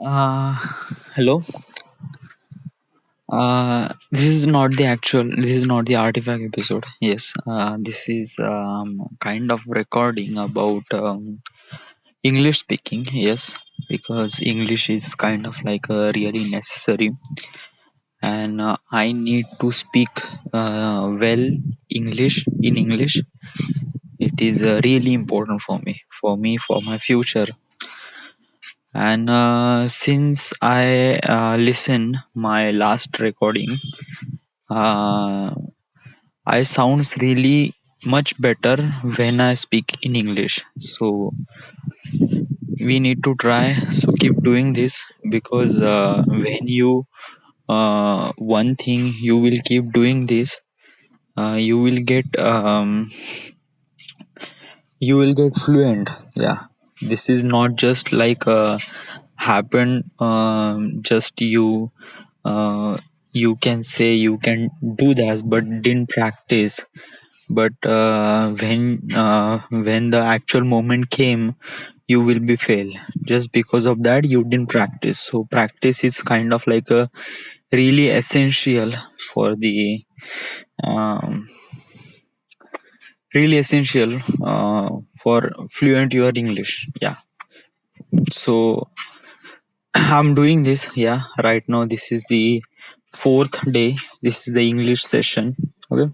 Uh, Hello. This is not the artifact episode. Yes, this is kind of recording about English speaking. Yes, because English is kind of like really necessary, and I need to speak well English in English. It is really important for my future. And since I listen my last recording, uh, I sounds really much better when I speak in English. So we need to try. So keep doing this because when you one thing you will keep doing this, you will get fluent. Yeah, this is not just like happen. Just you can say you can do that, but didn't practice. But when the actual moment came, you will be fail just because of that you didn't practice. So practice is kind of like a really essential for the um, really essential for fluent your English. Yeah, so I'm doing this. Yeah, right now this is the fourth day. This is the English session. Okay,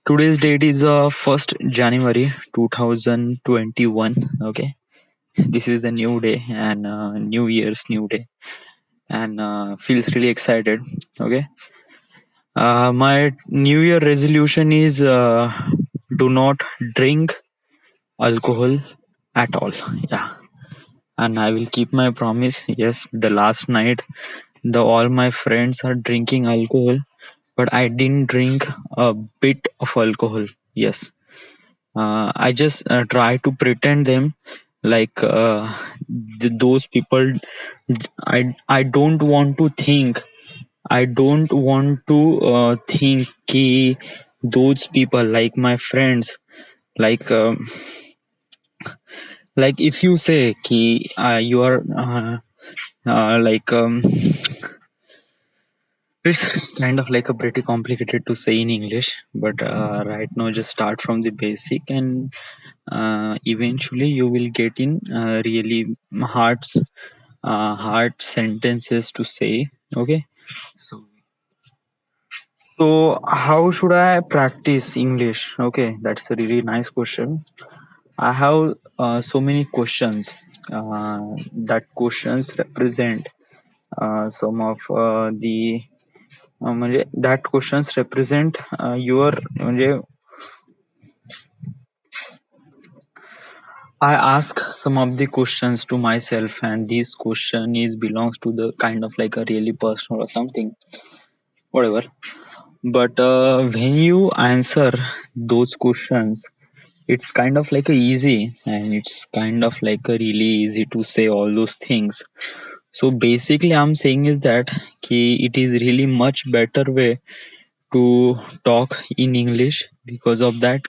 today's date is 1st January 2021. Okay, this is a new day and New Year's new day, and feels really excited. Okay, my New Year resolution is do not drink alcohol at all. Yeah, and I will keep my promise. Yes, the last night the all my friends are drinking alcohol, but I didn't drink a bit of alcohol. Yes, I just try to pretend them like those people. I don't want to think. I don't want to think ki those people like my friends, like like if you say ki you are like it's kind of like a pretty complicated to say in English, but right now just start from the basic, and eventually you will get in really hard hard sentences to say. Okay, so how should I practice English? Okay, that's a really nice question. I have so many questions. That questions represent some of the म्हणजे that questions represent your म्हणजे I ask some of the questions to myself, and this question is belongs to the kind of like a really personal or something, whatever. But when you answer those questions, it's kind of like a easy, and it's kind of like a really easy to say all those things. So basically I'm saying is that it is really much better way to talk in English because of that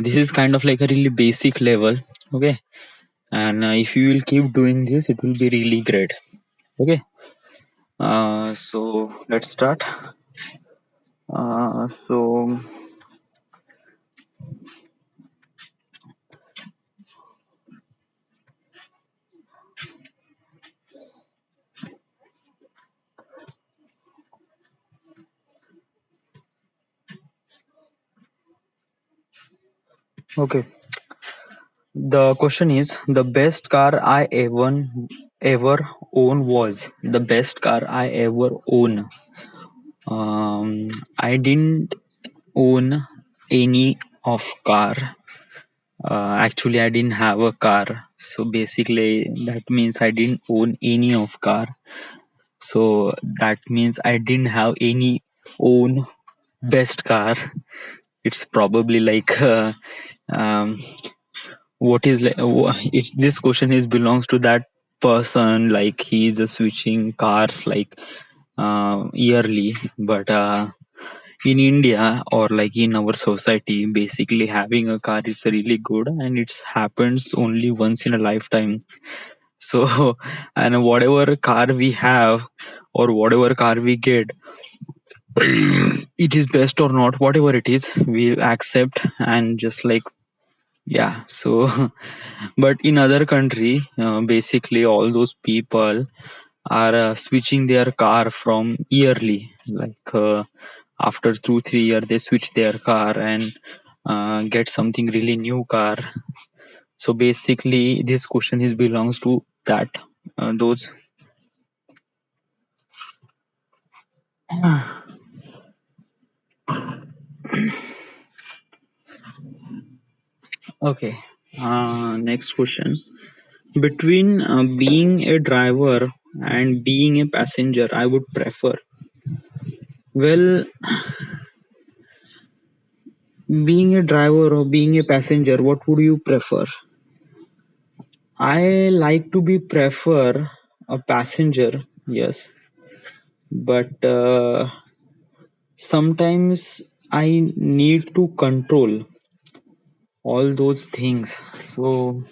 this is kind of like a really basic level. Okay, and if you will keep doing this it will be really great. Okay, so let's start. So okay, the question is the best car I ever own was the best car I ever own. I didn't own any of car. Actually I didn't have a car, so basically that means I didn't own any of car. So that means I didn't have any own best car. It's probably like um, what is like it's this question is belongs to that person, like he's switching cars like yearly. But in India or like in our society, basically having a car is really good, and it happens only once in a lifetime. So and whatever car we have or whatever car we get, it is best or not, whatever it is, we accept and just like, yeah. So but in other country, basically all those people are switching their car from yearly, like after 2 3 years they switch their car and get something really new car. So basically this question is belongs to that, those. Okay, next question. Between being a driver and being a passenger, I would prefer, well, being a driver or being a passenger, what would you prefer? I like to be prefer a passenger, yes, but sometimes I need to control all those things. So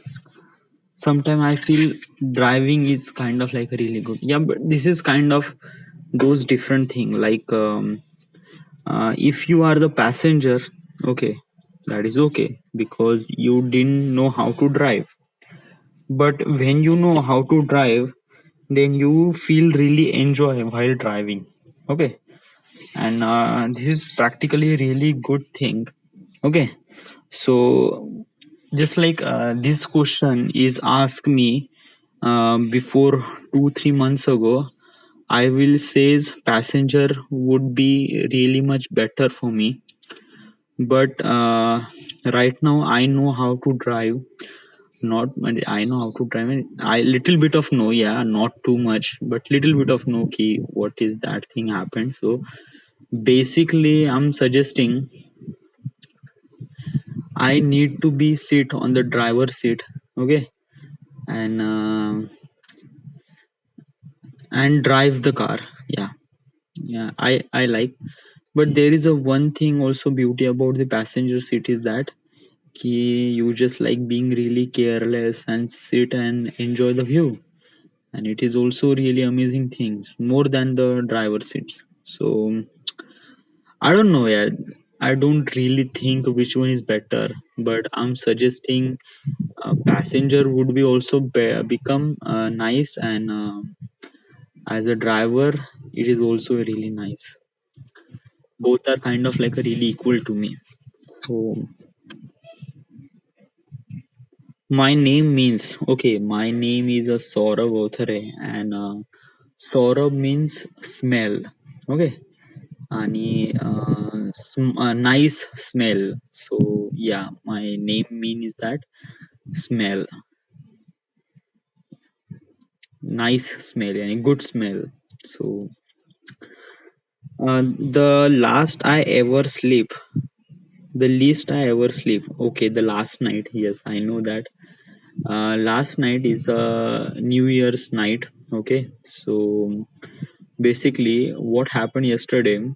sometimes I feel driving is kind of like really good. Yeah, but this is kind of those different thing. Like if you are the passenger, okay, that is okay because you didn't know how to drive. But when you know how to drive, then you feel really enjoy while driving. Okay, and this is practically really good thing. Okay, so just like this question is asked me before 2 3 months ago, I will says passenger would be really much better for me. But right now I know how to drive. Not I know how to drive. I little bit of know, yeah, not too much, but little bit of know key what is that thing happened. So basically, I'm suggesting I need to be sit on the driver seat, okay, and drive the car. Yeah, yeah, I like. But there is a one thing also beauty about the passenger seat is that ki you just like being really careless and sit and enjoy the view, and it is also really amazing things more than the driver seats. So I don't know, yeah, I don't really think which one is better, but I'm suggesting passenger would be also become nice, and as a driver it is also really nice. Both are kind of like a really equal to me. So my name means, okay, my name is a Saurabh Othare, and Saurabh means smell. Okay, आणि nice smell. So yeah, my name means that smell, nice smell and good smell. So the last I ever sleep, the least I ever sleep. Okay, the last night. Yes, I know that. Last night is a New Year's night. Okay, so basically, what happened yesterday?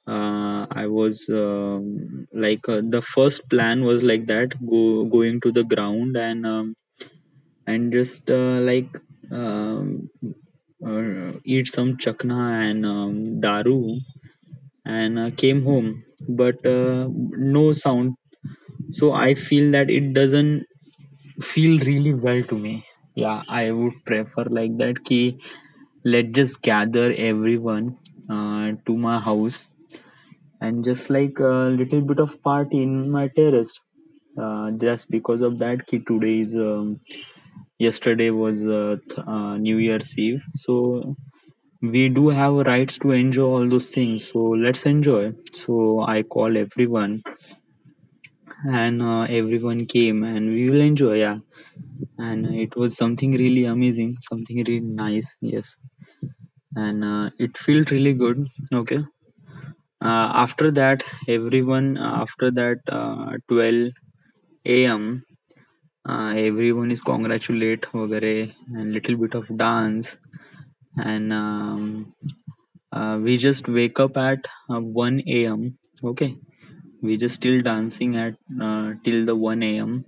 I was like the first plan was like that, going to the ground and just like um, eat some chakna and daru, and came home, but no sound. So I feel that it doesn't feel really well to me. Yeah, I would prefer like that ki let's just gather everyone to my house and just like a little bit of party in my terrace. Just because of that ki today is yesterday was New Year's Eve, so we do have rights to enjoy all those things, so let's enjoy. So I call everyone, and everyone came and we will enjoy, yeah. And it was something really amazing, something really nice, yes. And it felt really good. Okay, after that everyone, after that 12 a.m, everyone is congratulate vagare and little bit of dance, and we just wake up at 1 a.m. Okay, we just still dancing at till the 1 a.m.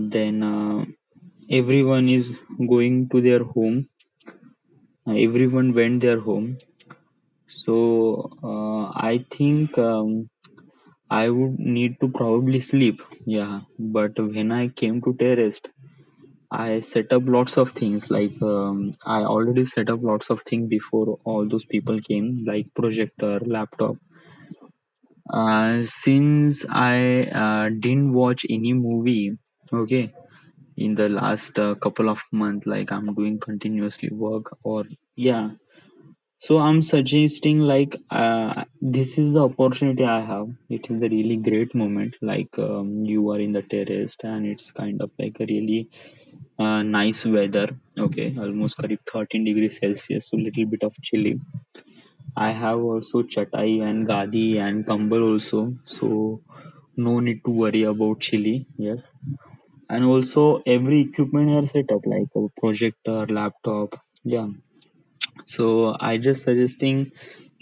Then everyone is going to their home. Everyone went their home. So I think I would need to probably sleep. Yeah, but when I came to terrace, I set up lots of things. Like I already set up lots of things before all those people came, like projector, laptop. Since I didn't watch any movie, okay, in the last couple of months, like I'm doing continuously work or yeah. So I'm suggesting like this is the opportunity I have. It is a really great moment. Like you are in the terrace and it's kind of like a really nice weather. Okay, almost करीब 13 degrees Celsius, so little bit of chilly. I have also chatai and gadi and kambal also, so no need to worry about chilly. Yes, and also every equipment are set up like a projector, laptop. Yeah, so I just suggesting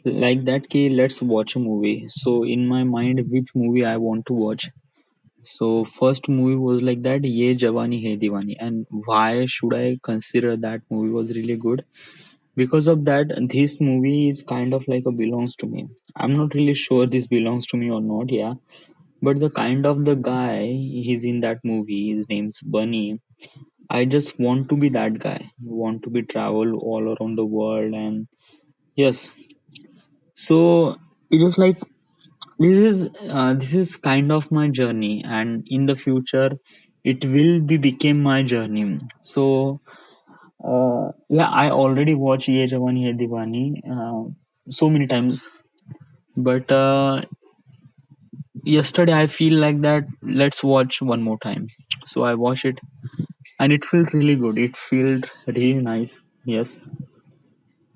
like that key let's watch a movie. So in my mind which movie I want to watch. So first movie was like that Ye Jawani Hai Diwani, and why should I consider that movie was really good? Because of that this movie is kind of like a belongs to me. I'm not really sure this belongs to me or not, yeah, but the kind of the guy he's in that movie, his name's Bunny. I just want to be that guy. Want to be travel all around the world and yes. So it is like this is kind of my journey, and in the future it will be became my journey. So yeah, I already watched Ye Jawani Hai Diwani so many times, but yesterday I feel like that let's watch one more time. So I watched it and it felt really good. It felt really nice. Yes,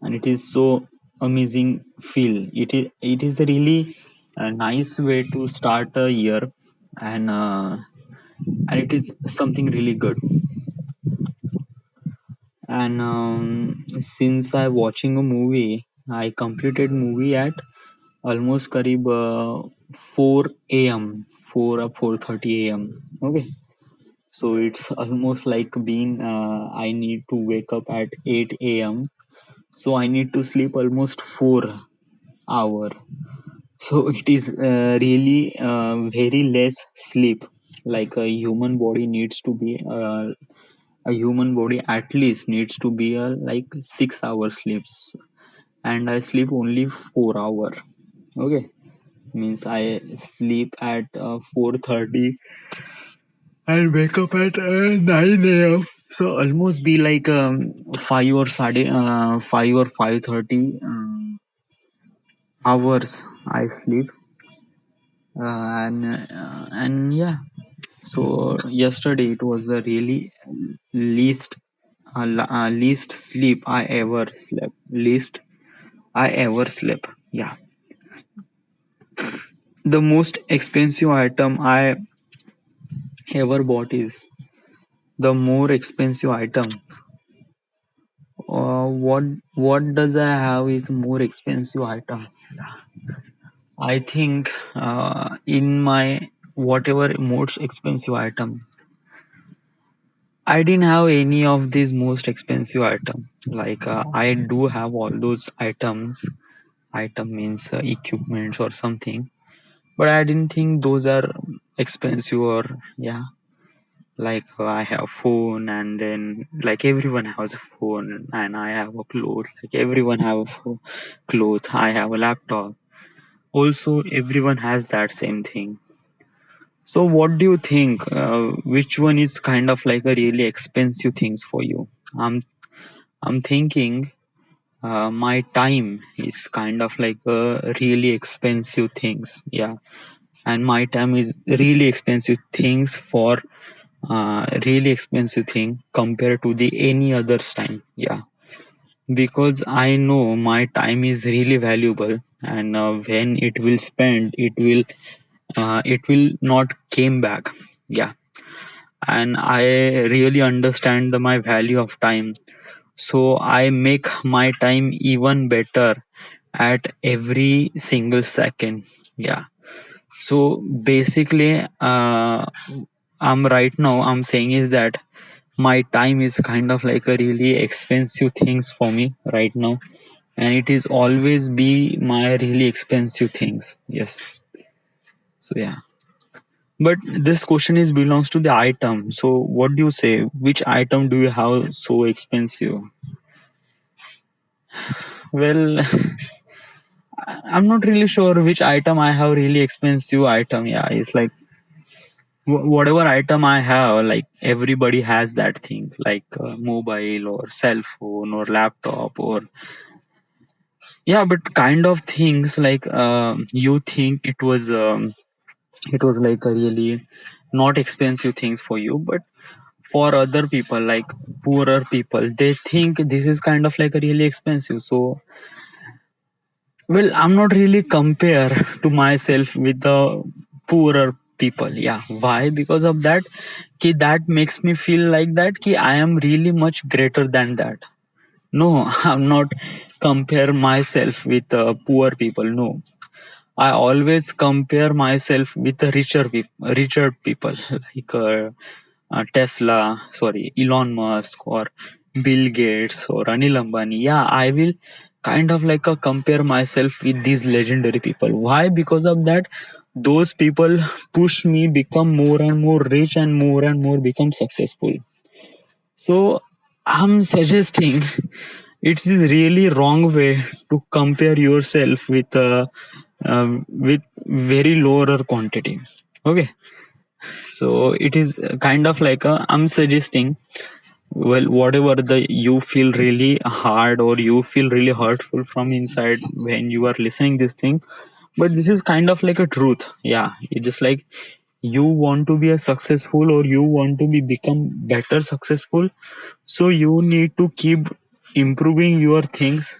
and it is so amazing feel. It is the really nice way to start a year, and it is something really good. And since I watching a movie, I completed movie at almost karib 4 a.m. 4 or 4:30 a.m. Okay, so it's almost like being I need to wake up at 8 a.m. So I need to sleep almost 4 hour. So it is really very less sleep. Like a human body needs to be a human body at least needs to be a like 6 hours sleeps, and I sleep only 4 hour. Okay, means I sleep at 4:30 and wake up at 9 a.m. So almost be like 5 or 5:30 hours I sleep, and yeah. So yesterday it was the really least least sleep I ever slept. Least I ever slept. Yeah. The most expensive item I ever bought is the more expensive item. What does I have is more expensive item. I think in my whatever most expensive item, I didn't have any of these most expensive item. Like I do have all those items. Item means equipments or something, but I didn't think those are expensive or yeah. Like I have phone, and then like everyone has a phone, and I have a clothes. Like everyone have a clothes. I have a laptop. Also, everyone has that same thing. So, what do you think? Which one is kind of like a really expensive things for you? I'm thinking my time is kind of like a really expensive things. Yeah, and my time is really expensive things for really expensive thing compared to the any others time. Yeah, because I know my time is really valuable, and when it will spend, it will not came back. Yeah, and I really understand my value of time, so I make my time even better at every single second. Yeah, so basically I'm right now I'm saying is that my time is kind of like a really expensive things for me right now, and it is always be my really expensive things. Yes. So yeah. But this question is belongs to the item. So what do you say? Which item do you have so expensive? Well, I'm not really sure which item I have really expensive item. Yeah, it's like whatever item I have, like everybody has that thing, like mobile or cell phone or laptop or yeah, but kind of things like you think it was like a really not expensive things for you, but for other people like poorer people, they think this is kind of like a really expensive. So well, I'm not really compare to myself with the poorer people. Yeah, why? Because of that ki that makes me feel like that ki I am really much greater than that. No, I'm not compare myself with poor people. No, I always compare myself with the richer people like Tesla, sorry, Elon Musk or Bill Gates or Anil Ambani. Yeah, I will kind of like compare myself with these legendary people. Why? Because of that, those people push me become more and more rich and more become successful. So I'm suggesting it's a really wrong way to compare yourself with very lower quantity. Okay, so it is kind of like I'm suggesting, well, whatever the you feel really hard or you feel really hurtful from inside when you are listening this thing, but this is kind of like a truth. Yeah, it just like you want to be a successful or you want to be become better successful, so you need to keep improving your things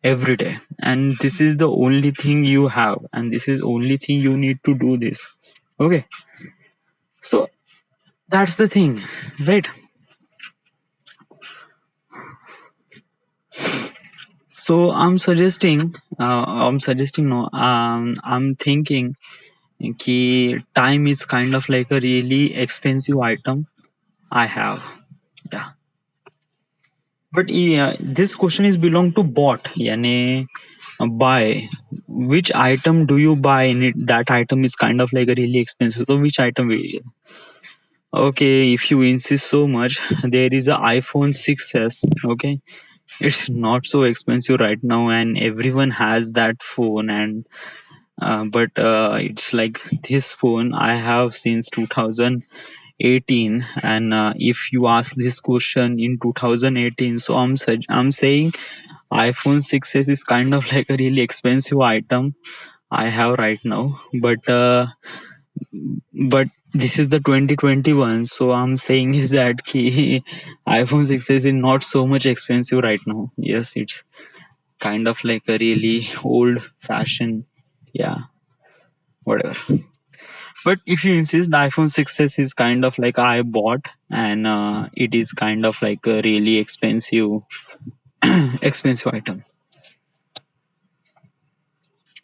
every day, and this is the only thing you have, and this is only thing you need to do this. Okay, so that's the thing, right? So I'm suggesting no, I'm thinking ki time is kind of like a really expensive item I have. Yeah, but yeah, this question is belong to bot. Yani buy, which item do you buy in it? That item is kind of like a really expensive. So which item will you? Okay, if you insist so much, there is a iPhone 6s. Okay, it's not so expensive right now, and everyone has that phone. And but it's like this phone I have since 2018, and if you ask this question in 2018, so I'm saying iPhone 6s is kind of like a really expensive item I have right now, but this is the 2021, so I'm saying is that ki iPhone 6s is not so much expensive right now. Yes, it's kind of like a really old fashioned, yeah, whatever. But if you insist, the iPhone 6s is kind of like I bought, and it is kind of like a really expensive expensive item.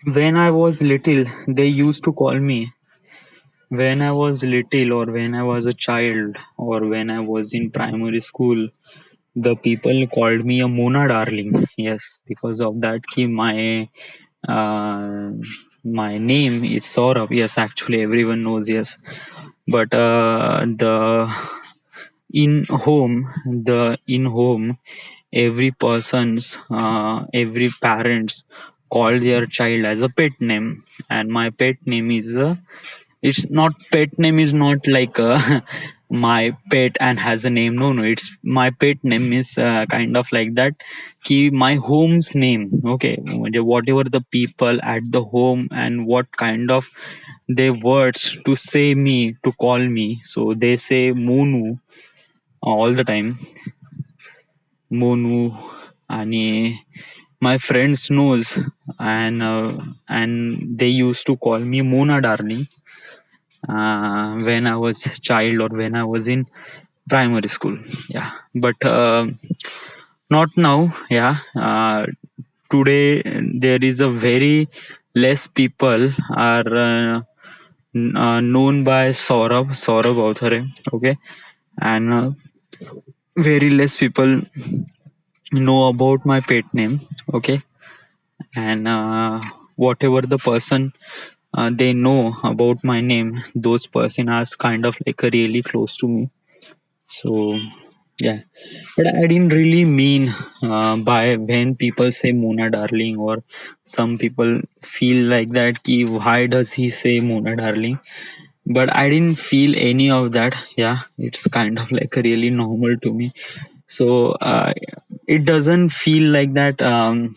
When I was little, they used to call me, when I was little or when I was a child or when I was in primary school, the people called me a Mona darling. Yes, because of that ki uh, my name is Saurabh. Yes, actually everyone knows. Yes, but in home, every person's every parents call their child as a pet name, and my pet name is it's not pet name is not like my pet and has a name. No, no, it's my pet name is kind of like that ki my home's name. Okay, whatever the people at the home and what kind of they words to say me to call me, so they say Monu all the time. Monu, आणि my friends knows, and they used to call me Mona darling when I was a child or when I was in primary school. Yeah, but not now. Yeah, today there is a very less people are known by Saurabh Authare. Okay, and very less people know about my pet name. Okay, and whatever the person they know about my name, those person are kind of like really close to me. So yeah, but I didn't really mean by when people say Mona darling, or some people feel like that ki why does he say Mona darling, but I didn't feel any of that. Yeah, it's kind of like really normal to me. So it doesn't feel like that. I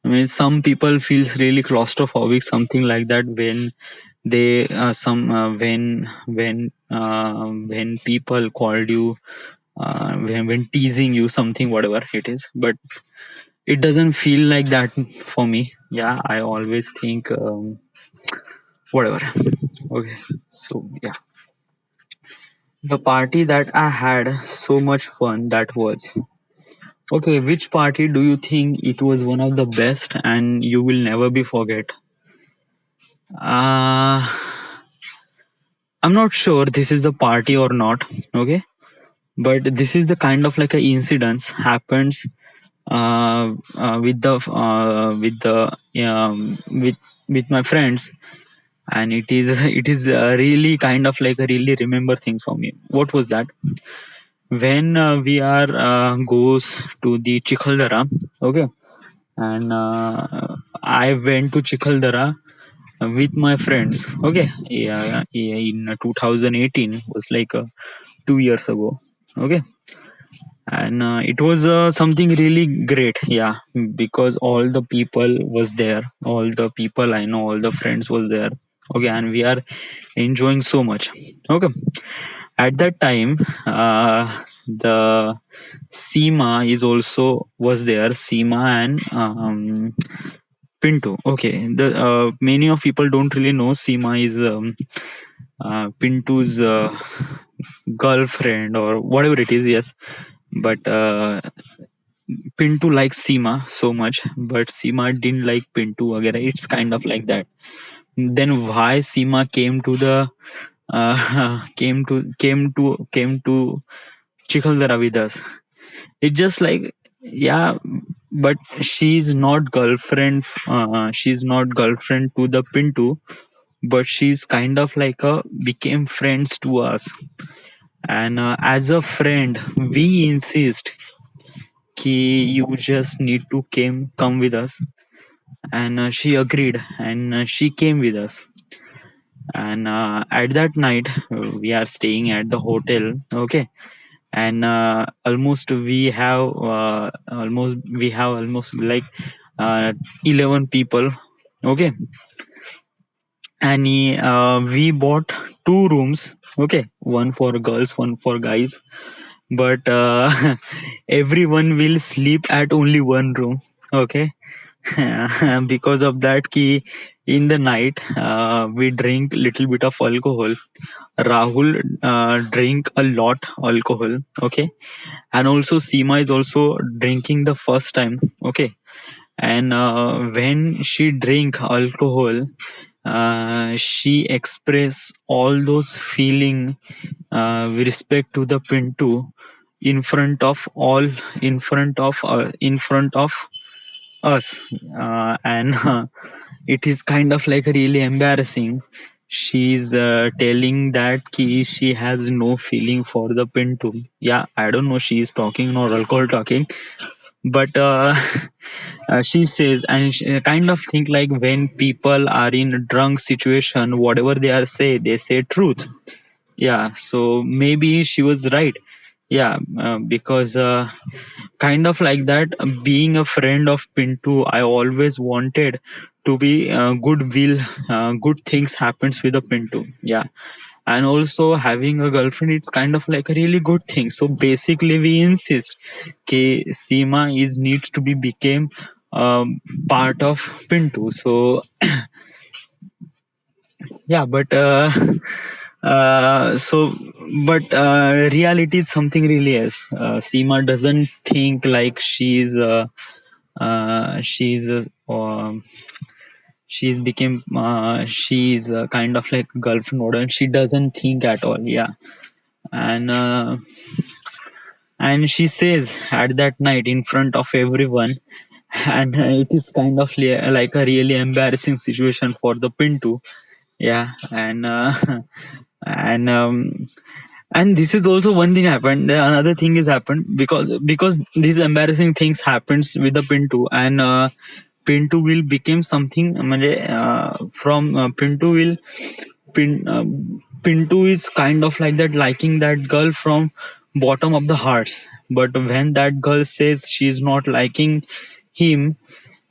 mean, some people feels really claustrophobic, something like that, when they some when people called you when teasing you something, whatever it is. But it doesn't feel like that for me. Yeah, I always think whatever. Okay, so yeah, the party that I had so much fun, that was okay. Which party do you think it was one of the best and you will never be forget? uh I'm not sure this is the party or not. Okay, but this is the kind of like a incidence happens with the with my friends, and it is it is really kind of like a really remember things for me. What was that? When we are goes to the Chikhaldara, okay, and I went to Chikhaldara with my friends. Okay, yeah, yeah, in 2018 was like 2 years ago. Okay, and it was something really great. Yeah, because all the people was there, all the people I know, all the friends was there. Okay, and we are enjoying so much. Okay, at that time the Seema is also was there, Seema and Pinto. Okay, the many of people don't really know Seema is Pinto's girlfriend or whatever it is. Yes, but Pinto likes Seema so much, but Seema didn't like Pinto. Again, it's kind of like that. Then why Seema came to the came to Chikhaldara with us? It's just like, yeah, but she's not girlfriend. She's not girlfriend to the Pinto, but she's kind of like a became friends to us. And as a friend, we insist कि you just need to come with us, and she agreed, and she came with us. And at that night we are staying at the hotel. Okay, and almost we have almost like 11 people. Okay, and we bought two rooms. Okay, one for girls, one for guys, but everyone will sleep at only one room. Okay, because of that key, in the night we drink little bit of alcohol. Rahul drink a lot alcohol. Okay, and also Seema is also drinking the first time. Okay, and when she drink alcohol, she express all those feeling with respect to the Pinto in front of all, in front of us, and it is kind of like really embarrassing. She's telling that she has no feeling for the Pinto. Yeah, I don't know she is talking or alcohol talking, but she says, and she kind of think like when people are in drunk situation, whatever they say truth. Yeah, so maybe she was right. Yeah, because kind of like that, being a friend of Pinto, I always wanted to be goodwill, good things happens with a Pinto. Yeah, and also having a girlfriend, it's kind of like a really good thing. So basically we insist कि Seema is needs to be became part of Pinto. So yeah, but so but reality is something really else. Seema doesn't think like she's she's became she's kind of like girlfriend order, and she doesn't think at all. Yeah, and and she says at that night in front of everyone, and it is kind of like a really embarrassing situation for the Pintu. Yeah, and and this is also one thing happened. Another thing is happened because these embarrassing things happens with the Pintu, and Pintu will become something. From Pintu will Pintu is kind of like that, liking that girl from bottom of the hearts. But when that girl says she's not liking him,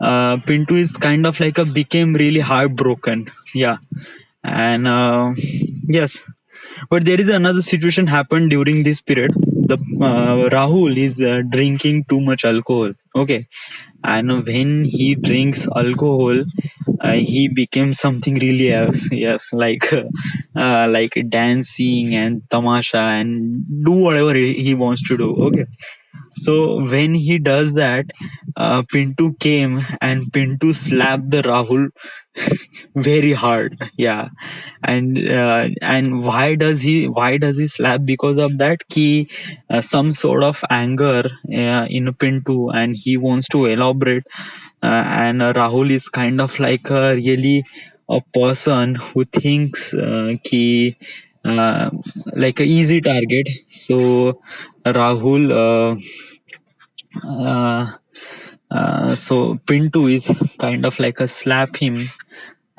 Pintu is kind of like a became really heartbroken. Yeah, and yes, but there is another situation happened during this period. The Rahul is drinking too much alcohol. Okay, and when he drinks alcohol, he became something really else. Yes, like dancing and tamasha and do whatever he wants to do. Okay, so when he does that, Pintu came and Pintu slapped the Rahul very hard. Yeah, and why does he slap? Because of that key, some sort of anger in Pintu, and he wants to elaborate. And Rahul is kind of like a really a person who thinks uh, like a easy target. So Rahul. Uh, so Pintu is kind of like a slap him,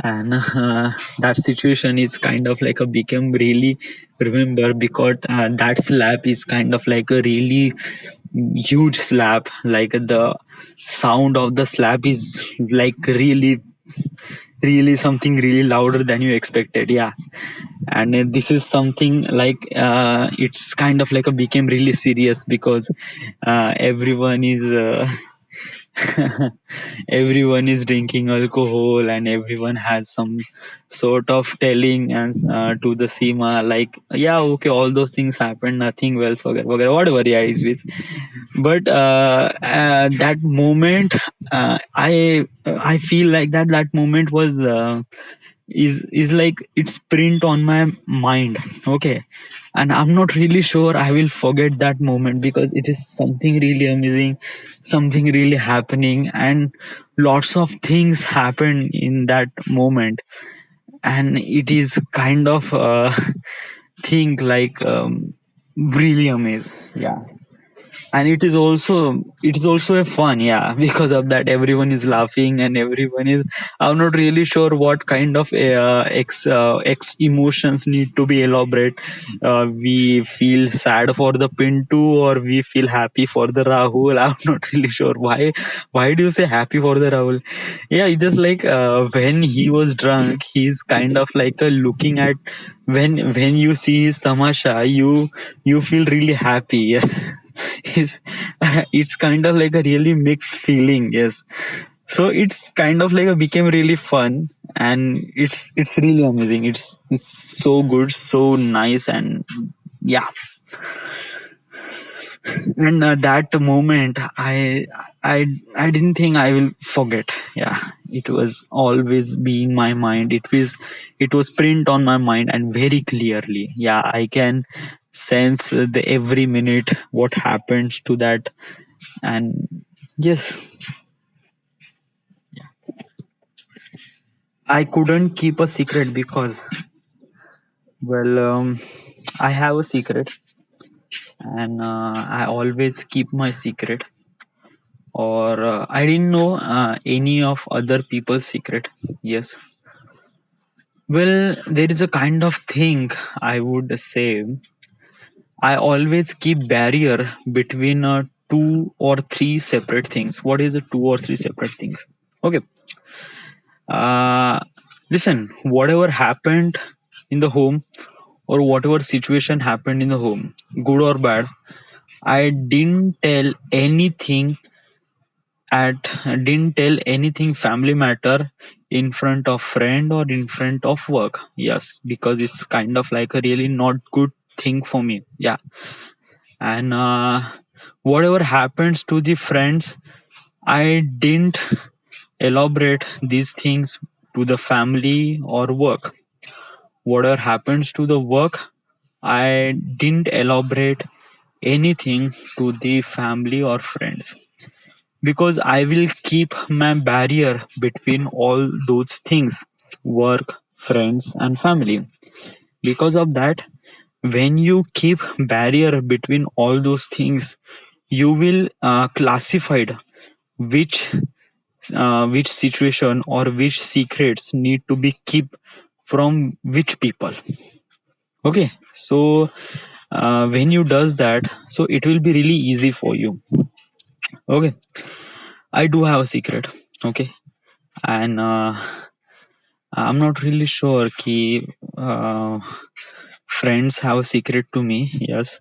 and that situation is kind of like a become really remember, because that slap is kind of like a really huge slap. Like the sound of the slap is like really something really louder than you expected. Yeah, and this is something like it's kind of like a became really serious, because everyone is everyone is drinking alcohol, and everyone has some sort of telling and to the Seema, like, yeah, okay, all those things happen, nothing else, whatever, yeah, it is. But that moment, I feel like that moment was is like it's print on my mind. Okay, and I'm not really sure I will forget that moment, because it is something really amazing, something really happening, and lots of things happen in that moment, and it is kind of thing like really amazing. Yeah, and it is also a fun. Yeah, because of that everyone is laughing, and everyone is, I'm not really sure what kind of x emotions need to be elaborate. We feel sad for the Pintu, or we feel happy for the Rahul. I'm not really sure why do you say happy for the Rahul. Yeah, it's just like when he was drunk, he's kind of like looking at, when you see his tamasha, you feel really happy. Yeah. it's, it's kind of like a really mixed feeling. Yes, so it's kind of like a became really fun, and it's really amazing. It's so good, so nice, and yeah. And that moment, I didn't think I will forget. Yeah, it was always be in my mind. It was print on my mind, and very clearly. Yeah, I can sense the every minute what happens to that. And yes, I couldn't keep a secret, because, well, I have a secret, and I always keep my secret. Or I didn't know any of other people's secret. Yes. Well, there is a kind of thing I would say. I always keep barrier between two or three separate things. What is the two or three separate things? Okay. Uh, Listen, whatever happened in the home, or whatever situation happened in the home, good or bad, I at didn't tell anything family matter in front of friend or in front of work. Yes, because it's kind of like a really not good thing for me. Yeah, and whatever happens to the friends, I didn't elaborate these things to the family or work. Whatever happens to the work, I didn't elaborate anything to the family or friends, because I will keep my barrier between all those things: work, friends, and family. Because of that, when you keep barrier between all those things, you will classified which which situation or which secrets need to be kept from which people. Okay, so when you does that, so it will be really easy for you. Okay, I do have a secret. Okay, and I'm not really sure ki friends have a secret to me. Yes,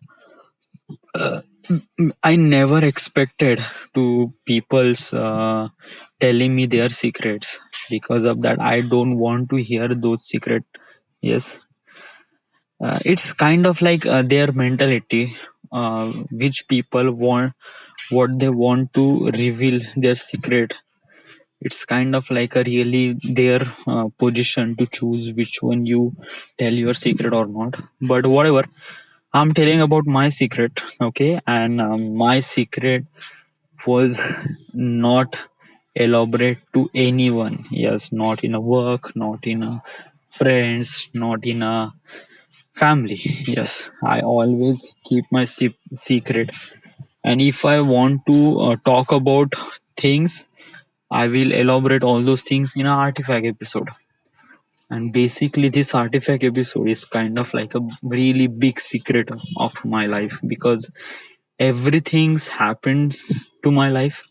I never expected to people's telling me their secrets. Because of that, I don't want to hear those secret. Yes, it's kind of like their mentality, which people want, what they want to reveal their secret. It's kind of like a really their position to choose which one you tell your secret or not. But whatever, I'm telling about my secret. Okay, and my secret was not elaborate to anyone. Yes, not in a work, not in a friends, not in a family. Yes, I always keep my secret. And if I want to talk about things, I will elaborate all those things in an artifact episode. And basically, this artifact episode is kind of like a really big secret of my life, because everything happens to my life.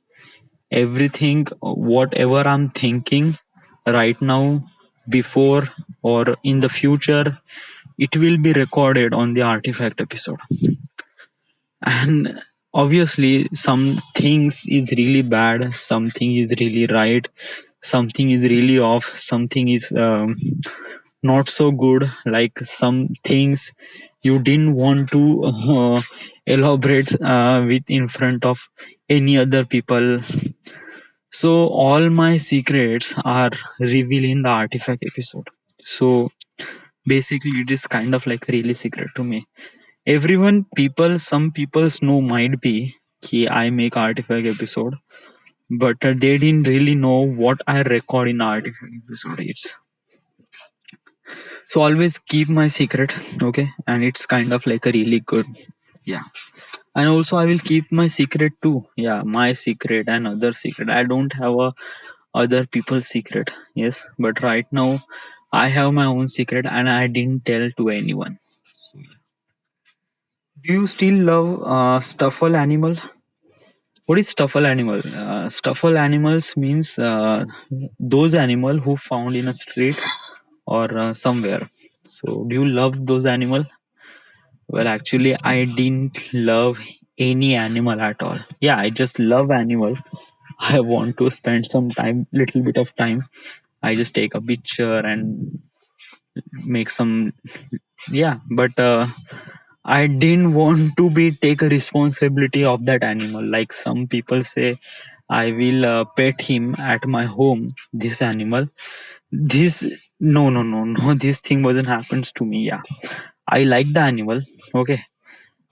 Everything, whatever I'm thinking right now, before, or in the future, it will be recorded on the artifact episode. And obviously, some things is really bad, something is really right, something is really off, something is not so good, like some things you didn't want to elaborate with in front of any other people. So all my secrets are revealed in the artifact episode. So basically it is kind of like really secret to me. Everyone, people, some people's know might be ki I make artifact episode, but they didn't really know what I record in artifact episode. It's so always keep my secret. Okay, and it's kind of like a really good, yeah. And also I will keep my secret too. Yeah, my secret and other secret. I don't have a other people's secret. Yes, but right now I have my own secret and I didn't tell to anyone. So, yeah. Do you still love stuffle animal? What is stuffle animal? Stuffle animals means those animal who found in a street or somewhere. So do you love those animal? Well, actually, I didn't love any animal at all. Yeah, I just love animal. I want to spend some time, little bit of time. I just take a picture and make some, yeah. But I didn't want to be take a responsibility of that animal. Like some people say, I will pet him at my home. This animal, this no. This thing wasn't happens to me. Yeah, I like the animal. Okay,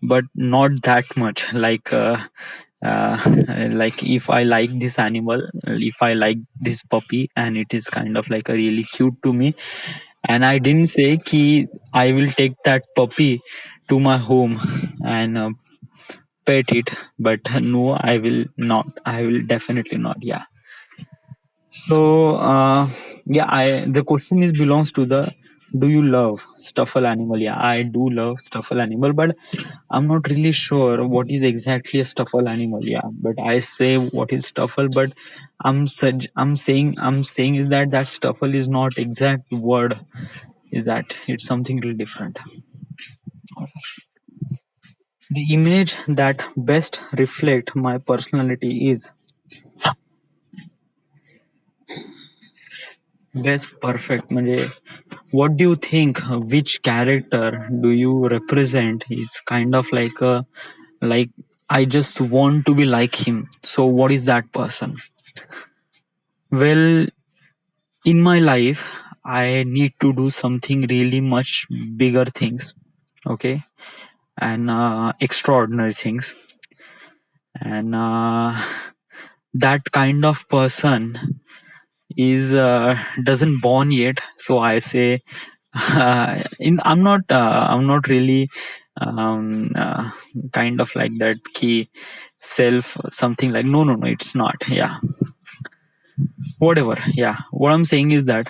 but not that much. Uh, like if I like this animal, if I like this puppy, and it is kind of like a really cute to me, and I didn't say ki I will take that puppy to my home and pet it, but no, I will not. I will definitely not. Yeah. So yeah, I the question is belongs to the do you love stuffle animal? Yeah, I do love stuffle animal, but I'm not really sure what is exactly a stuffle animal. Yeah, but I say what is stuffle, but I'm saying is that that stuffle is not exact word. Is that it's something really different. The image that best reflect my personality is best perfect. म्हणजे what do you think? Which character do you represent? It's kind of like I just want to be like him. So what is that person? Well, in my life, I need to do something really much bigger things. Okay, and extraordinary things. And that kind of person is doesn't born yet. So I say, I'm not really uh, kind of like that key self something like, no, it's not. Yeah, whatever. Yeah, what I'm saying is that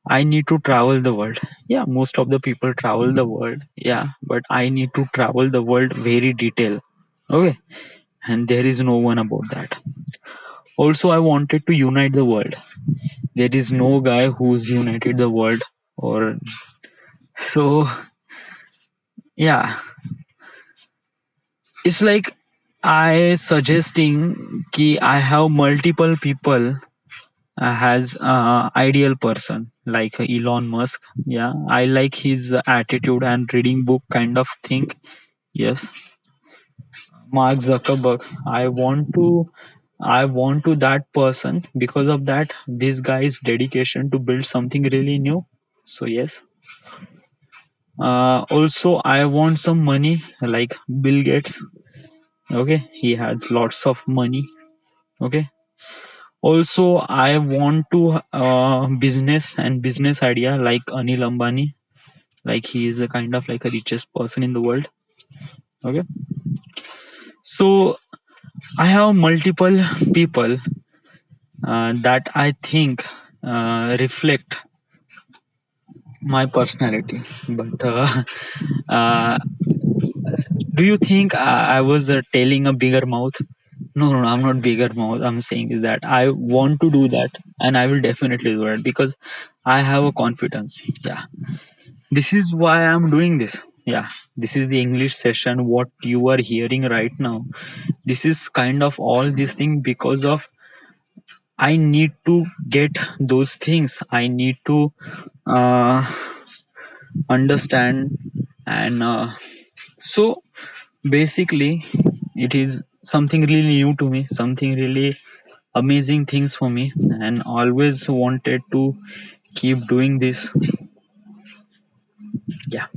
I need to travel the world. Yeah, most of the people travel the world. Yeah, but I need to travel the world very detail. Okay, and there is no one about that. Also, I wanted to unite the world. There is no guy who's united the world, or so. Yeah, it's like I suggesting ki I have multiple people has ideal person like Elon Musk. Yeah, I like his attitude and reading book kind of thing. Yes, Mark Zuckerberg. I want to that person because of that. This guy's dedication to build something really new. So yes. Also, I want some money like Bill Gates. Okay, he has lots of money. Okay. Also, I want to business and business idea like Anil Ambani. Like he is a kind of like a richest person in the world. Okay. So I have multiple people that I think reflect my personality. But uh, do you think I was telling a bigger mouth? No, I'm not bigger mouth. I'm saying is that I want to do that, and I will definitely do it because I have a confidence. Yeah, this is why I'm doing this. Yeah, this is the English session. What you are hearing right now, this is kind of all this thing because of I need to get those things. I need to uh, understand, and so basically, it is something really new to me, something really amazing things for me, and always wanted to keep doing this. Yeah,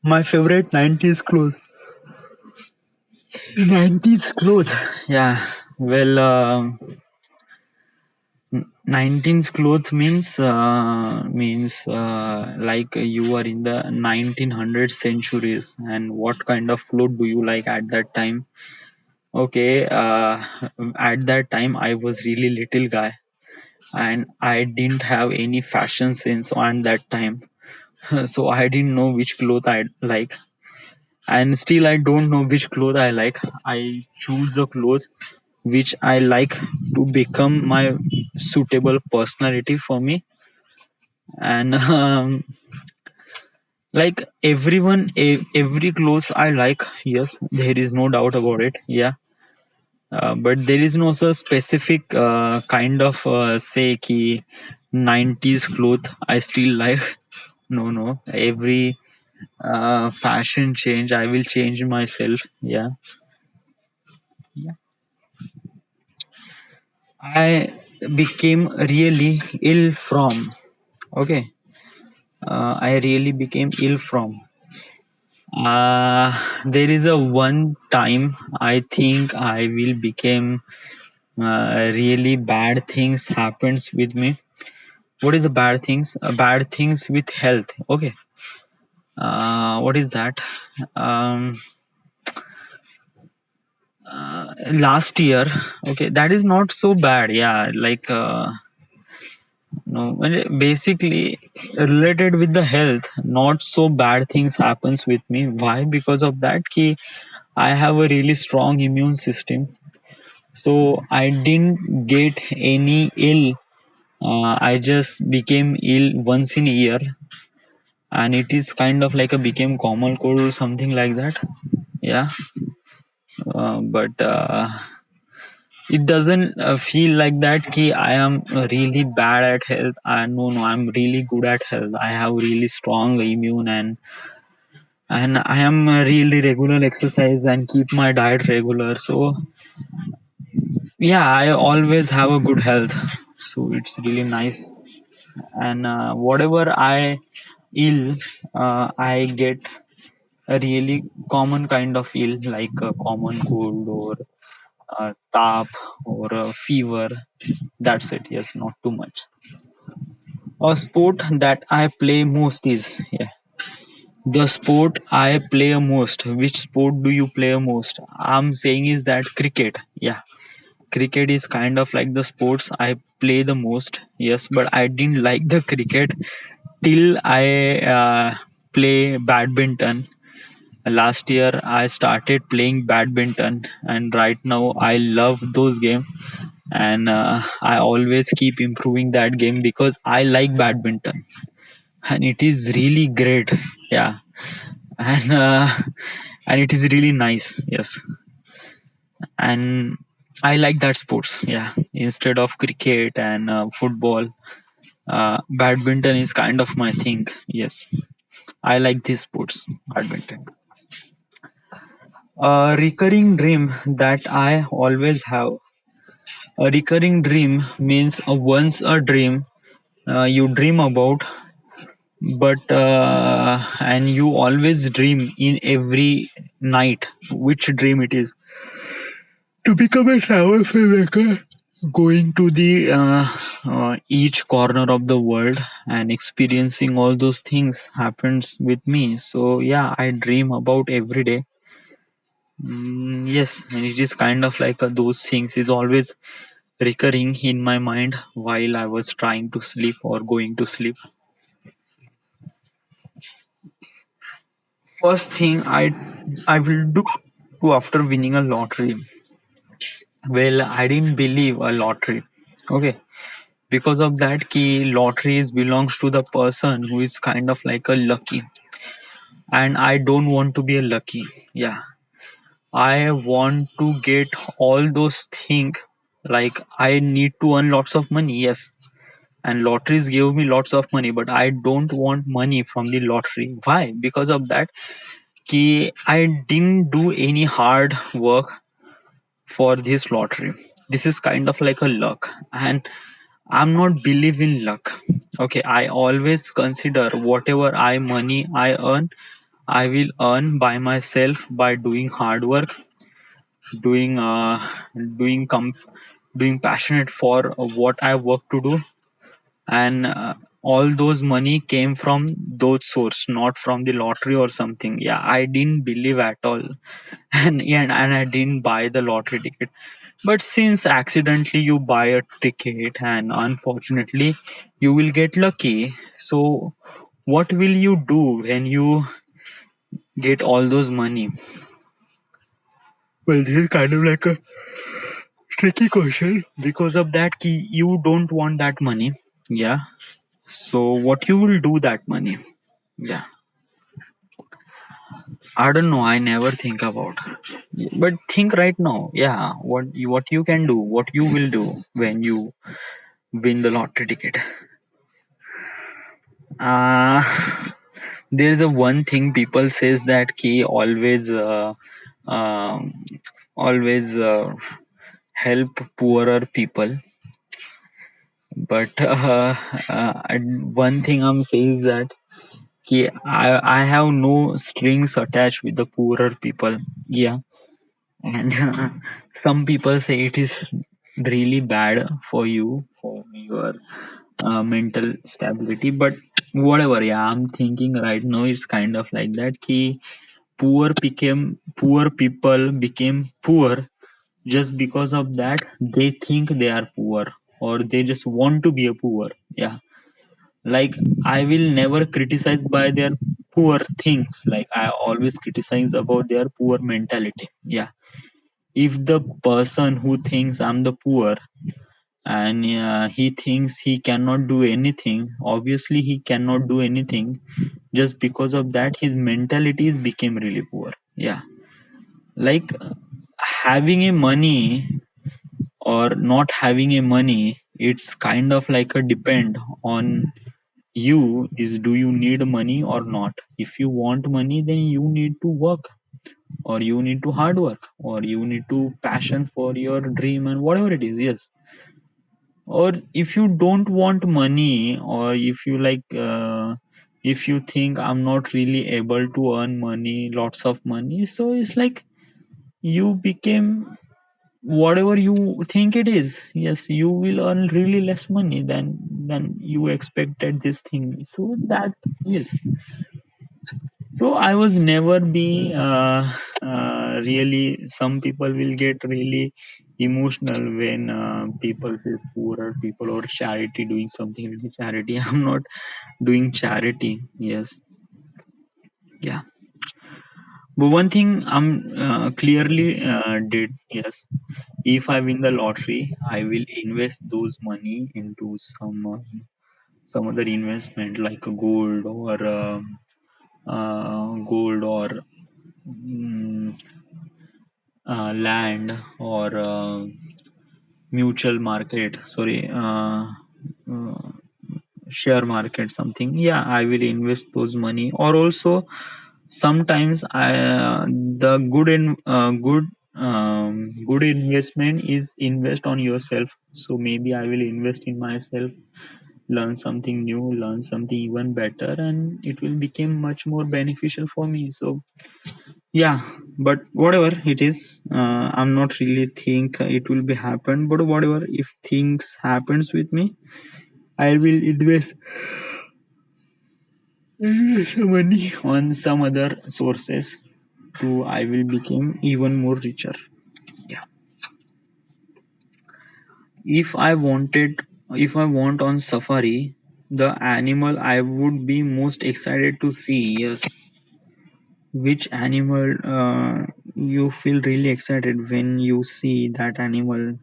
my favorite 90s clothes. 90s clothes. Yeah, well, 19th clothes means like you are in the 1900 centuries, and what kind of clothes do you like at that time? Okay, at that time I was really little guy, and I didn't have any fashion sense on that time. So I didn't know which cloth I like, and still I don't know which cloth I like. I choose the clothes which I like to become my suitable personality for me. And like everyone, every clothes I like. Yes, there is no doubt about it. Yeah, but there is no so specific kind of say ki 90s cloth I still like. No, every fashion change I will change myself. Yeah, yeah. I became really ill from. Okay, I really became ill from. There is a one time I think I will become really bad things happens with me. What is the bad things? Bad things with health. Okay. What is that? Um, Last year. Okay, that is not so bad. Yeah, like no, well, basically related with the health. Not so bad things happens with me. Why? Because of that, ki I have a really strong immune system, so I didn't get any ill. I just became ill once in a year, and it is kind of like a became common cold or something like that. Yeah, but it doesn't feel like that. Ki I am really bad at health. No, I'm really good at health. I have really strong immune, and I am really regular exercise and keep my diet regular. So yeah, I always have a good health. So it's really nice. and whatever I ill, I get a really common kind of ill like a common cold or a tap or a fever. That's it. Yes, not too much. A sport that I play most is, yeah, the sport I play most. Which sport do you play most? I'm saying is that cricket. Yeah, cricket is kind of like the sports I play the most. Yes, but I didn't like the cricket till I play badminton. Last year I started playing badminton, and right now I love those games. And I always keep improving that game because I like badminton, and it is really great. Yeah, and and it is really nice. Yes, and I like that sports. Yeah, instead of cricket and football, badminton is kind of my thing. Yes, I like these sports. Badminton. A recurring dream that I always have. A recurring dream means once a dream you dream about, but and you always dream in every night. Which dream it is? To become a travel filmmaker, going to the each corner of the world and experiencing all those things happens with me. So yeah, I dream about every day. Yes, and it is kind of like those things is always recurring in my mind while I was trying to sleep or going to sleep. First thing I will do after winning a lottery. Well, I didn't believe a lottery. Okay, because of that, key lotteries belongs to the person who is kind of like a lucky, and I don't want to be a lucky. Yeah, I want to get all those things. Like I need to earn lots of money. Yes, and lotteries give me lots of money, but I don't want money from the lottery. Why? Because of that, key I didn't do any hard work for this lottery. This is kind of like a luck, and I'm not believe in luck. Okay, I always consider whatever I money I earn, I will earn by myself by doing hard work, doing doing doing passionate for what I work to do, and all those money came from those source, not from the lottery or something. Yeah, I didn't believe at all, and I didn't buy the lottery ticket. But since accidentally you buy a ticket and unfortunately you will get lucky, so what will you do when you get all those money? Well, this is kind of like a tricky question because of that key you don't want that money. Yeah. So what you will do that money? Yeah. I don't know. I never think about. But think right now. Yeah. What you can do? What you will do when you win the lottery ticket? Uh there is a one thing people says that key always um, always help poorer people, but one thing I'm saying is that key I have no strings attached with the poorer people. Yeah, and some people say it is really bad for you for your mental stability, but whatever. Yeah, I'm thinking right now it's kind of like that key poor people became poor just because of that they think they are poor or they just want to be a poor. Yeah, like I will never criticize by their poor things. Like I always criticize about their poor mentality. Yeah, if the person who thinks I'm the poor and he thinks he cannot do anything, obviously he cannot do anything. Just because of that his mentalities became really poor. Yeah, like having a money or not having a money, it's kind of like a depend on you is do you need money or not. If you want money then you need to work or you need to hard work or you need to passion for your dream and whatever it is. Yes, or if you don't want money, or if you like if you think I'm not really able to earn money, lots of money, so it's like you became whatever you think it is. Yes, you will earn really less money than you expected this thing. So that is, so I was never be really, some people will get really emotional when people says poorer people or charity, doing something with charity. I'm not doing charity. Yes, yeah. But one thing I'm clearly did, yes. If I win the lottery, I will invest those money into some other investment like a gold or mm, land or mutual market. Sorry, uh, share market something. Yeah, I will invest those money. Or also sometimes I the good investment is invest on yourself. So maybe I will invest in myself, learn something new, learn something even better, and it will become much more beneficial for me. So yeah, but whatever it is, I'm not really think it will be happen, but whatever, if things happens with me, I will invest money on some other sources to I will become even more richer. Yeah. If I wanted, if I want on safari, the animal I would be most excited to see. Yes. Which animal you feel really excited when you see that animal?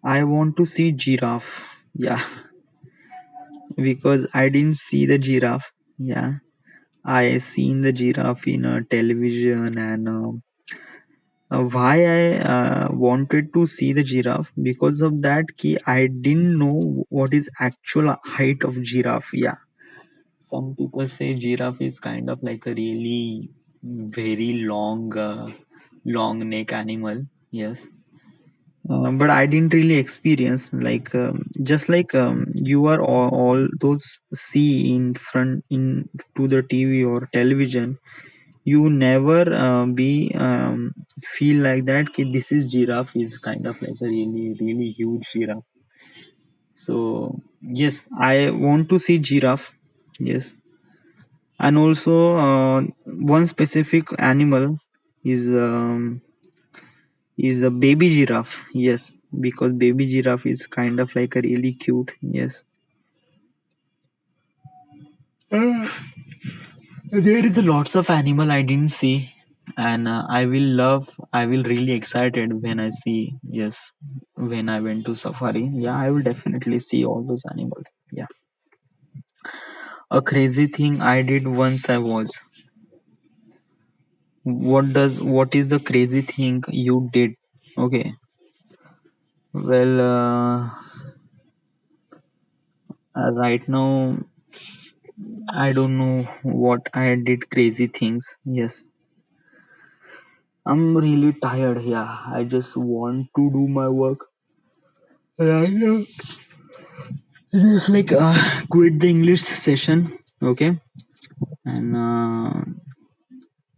I want to see giraffe. Yeah, because I didn't see the giraffe. Yeah, I seen the giraffe in a television, and why I wanted to see the giraffe, because of that key I didn't know what is actual height of giraffe. Yeah, some people say giraffe is kind of like a really very long neck animal. Yes, but I didn't really experience like just like you are all those see in front in to the TV or television. You never be feel like that. Ki this is giraffe is kind of like a really huge giraffe. So yes, I want to see giraffe. Yes, and also one specific animal is a baby giraffe. Yes, because baby giraffe is kind of like a really cute. Yes. Uh, there is a lots of animal I didn't see, and I will really excited when I see. Yes, when I went to safari. Yeah, I will definitely see all those animals. Yeah. A crazy thing I did once I was. What is the crazy thing you did? Okay. Well, right now I don't know what I did crazy things. Yes, I'm really tired. Yeah, I just want to do my work. I know. Just like quit the English session, okay, and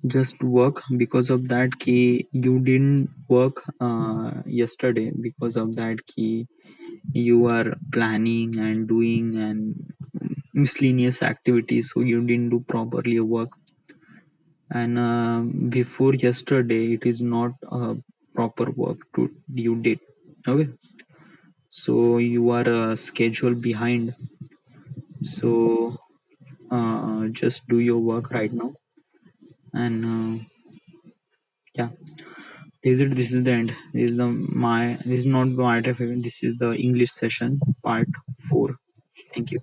just work. Because of that key, you didn't work yesterday. Because of that key, you are planning and doing and miscellaneous activities, so you didn't do properly your work. And before yesterday it is not proper work to you did. Okay, so you are schedule behind. So just do your work right now. And yeah, this is the end. This is not my, this is the English session part 4. Thank you.